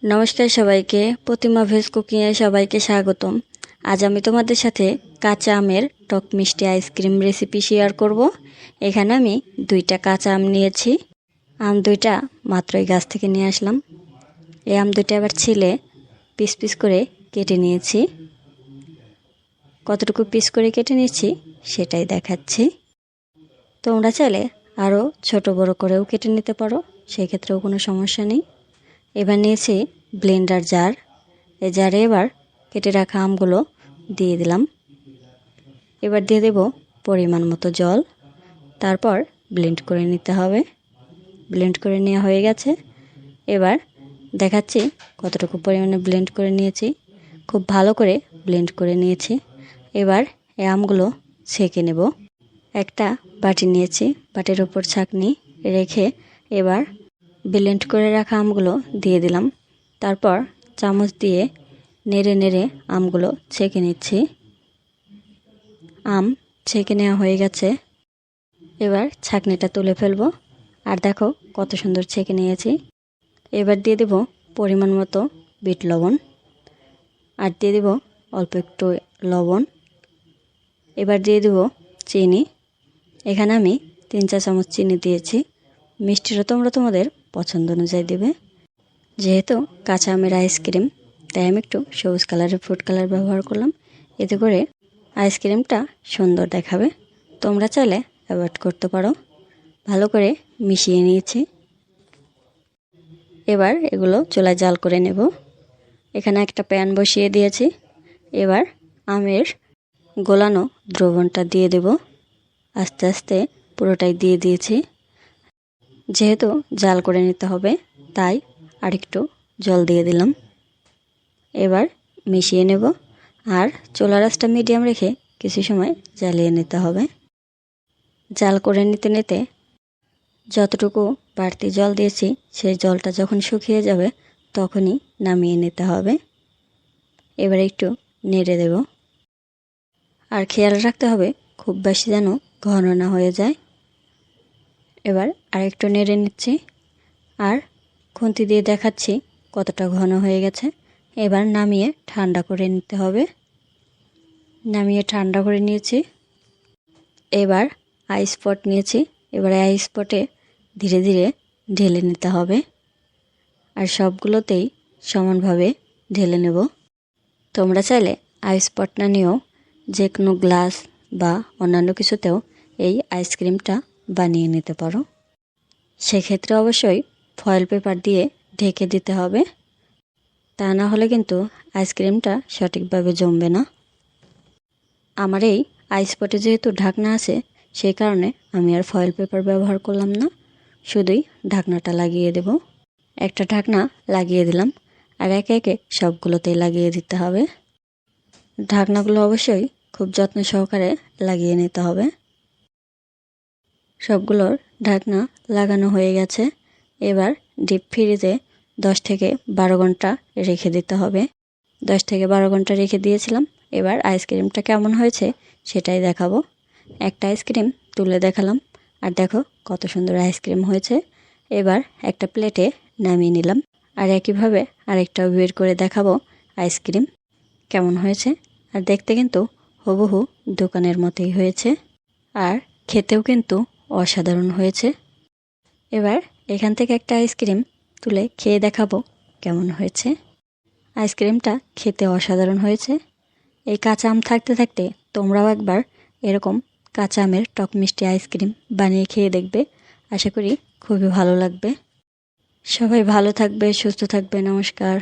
নমস্কার সবাইকে, প্রতিমা ভেজ কুকিংয়ে সবাইকে স্বাগতম। আজ আমি তোমাদের সাথে কাঁচা আমের টক মিষ্টি আইসক্রিম রেসিপি শেয়ার করব। এখানে আমি 2টা কাঁচা আম নিয়েছি। আম 2টা মাত্রই গাছ থেকে নিয়ে আসলাম। এই আম 2টা আবার ছিলে পিস পিস করে কেটে নিয়েছি। কতটুকু পিস করে কেটে নিয়েছি সেটাই দেখাচ্ছি। তোমরা চাইলে আরও ছোট বড় করেও কেটে নিতে পারো, সেক্ষেত্রেও কোনো সমস্যা নেই। এবার নিয়েছি ব্লেন্ডার জার। এই জারে এবার কেটে রাখা আমগুলো দিয়ে দিলাম। এবার দিয়ে দেব পরিমাণ মতো জল, তারপর ব্লেন্ড করে নিতে হবে। ব্লেন্ড করে নেওয়া হয়ে গেছে। এবার দেখাচ্ছি কতটুকু পরিমাণে ব্লেন্ড করে নিয়েছি। খুব ভালো করে ব্লেন্ড করে নিয়েছি। এবার এই আমগুলো ছেঁকে নেব। একটা বাটি নিয়েছি, বাটির উপর ছাঁকনি রেখে এবার ব্লেন্ড করে রাখা আমগুলো দিয়ে দিলাম। তারপর চামচ দিয়ে নেড়ে নেড়ে আমগুলো ছেঁকে নিচ্ছি। আম ছেঁকে নেওয়া হয়ে গেছে। এবার ছাঁকনিটা তুলে ফেলবো। আর দেখো কত সুন্দর ছেঁকে নিয়েছি। এবার দিয়ে দেব পরিমাণ মতো বিট লবণ, আর দিয়ে দেব অল্প একটু লবণ। এবার দিয়ে দেব চিনি। এখানে আমি 3 চা চামচ চিনি দিয়েছি। মিষ্টিটা তোমরা তোমাদের পছন্দ অনুযায়ী দেবে। যেহেতু কাঁচা আমের আইসক্রিম, তাই আমি একটু সবুজ কালারের ফুড কালার ব্যবহার করলাম। এতে করে আইসক্রিমটা সুন্দর দেখাবে। তোমরা চাইলে অ্যাভয়েড করতে পারো। ভালো করে মিশিয়ে নিয়েছি। এবার এগুলো চুলায় জাল করে নেব। এখানে একটা প্যান বসিয়ে দিয়েছি। এবার আমের গোলানো দ্রবণটা দিয়ে দেব। আস্তে আস্তে পুরোটাই দিয়ে দিয়েছি। যেহেতু জাল করে নিতে হবে, তাই আরেকটু জল দিয়ে দিলাম। এবার মিশিয়ে নেব। আর চুলার আঁচটা মিডিয়াম রেখে কিছু সময় জ্বালিয়ে নিতে হবে। জাল করে নিতে নিতে যতটুকু বাড়তি জল দিয়েছি, সেই জলটা যখন শুকিয়ে যাবে তখনই নামিয়ে নিতে হবে। এবার একটু নেড়ে দেব। আর খেয়াল রাখতে হবে খুব বেশি যেন ঘন না হয়ে যায়। এবার আরেকটু নেড়ে নিচ্ছি। আর খুন্তি দিয়ে দেখাচ্ছি কতটা ঘন হয়ে গেছে। এবার নামিয়ে ঠান্ডা করে নিতে হবে। নামিয়ে ঠান্ডা করে নিয়েছি। এবার আইস পট নিয়েছি। এবার আইস পটে ধীরে ধীরে ঢেলে নিতে হবে। আর সবগুলোতেই সমানভাবে ঢেলে নেব। তোমরা চাইলে আইস পট না নিয়েও যে কোনো গ্লাস বা অন্যান্য কিছুতেও এই আইসক্রিমটা বানিয়ে নিতে পারো। সেক্ষেত্রে অবশ্যই ফয়েল পেপার দিয়ে ঢেকে দিতে হবে। তা না হলে কিন্তু আইসক্রিমটা সঠিকভাবে জমবে না। আমার এই আইস পটে যেহেতু ঢাকনা আছে, সেই কারণে আমি আর ফয়েল পেপার ব্যবহার করলাম না, শুধুই ঢাকনাটা লাগিয়ে দেব। একটা ঢাকনা লাগিয়ে দিলাম। আর একে একে সবগুলোতেই লাগিয়ে দিতে হবে। ঢাকনাগুলো অবশ্যই খুব যত্ন সহকারে লাগিয়ে নিতে হবে। সবগুলোর ঢাকনা লাগানো হয়ে গেছে। এবার ডিপ ফ্রিজে 10 থেকে 12 ঘন্টা রেখে দিতে হবে। 10 থেকে 12 ঘন্টা রেখে দিয়েছিলাম। এবার আইসক্রিমটা কেমন হয়েছে সেটাই দেখাবো। একটা আইসক্রিম তুলে দেখালাম। আর দেখো কত সুন্দর আইসক্রিম হয়েছে। এবার একটা প্লেটে নামিয়ে নিলাম। আর একইভাবে আরেকটাও বের করে দেখাবো আইসক্রিম কেমন হয়েছে। আর দেখতে কিন্তু হুবহু দোকানের মতোই হয়েছে। আর খেতেও কিন্তু অসাধারণ হয়েছে। এবার এখান থেকে একটা আইসক্রিম তুলে খেয়ে দেখাবো কেমন হয়েছে। আইসক্রিমটা খেতে অসাধারণ হয়েছে। এই কাঁচা আম থাকতে থাকতে তোমরাও একবার এরকম কাঁচা আমের টক মিষ্টি আইসক্রিম বানিয়ে খেয়ে দেখবে। আশা করি খুবই ভালো লাগবে। সবাই ভালো থাকবে, সুস্থ থাকবে। নমস্কার।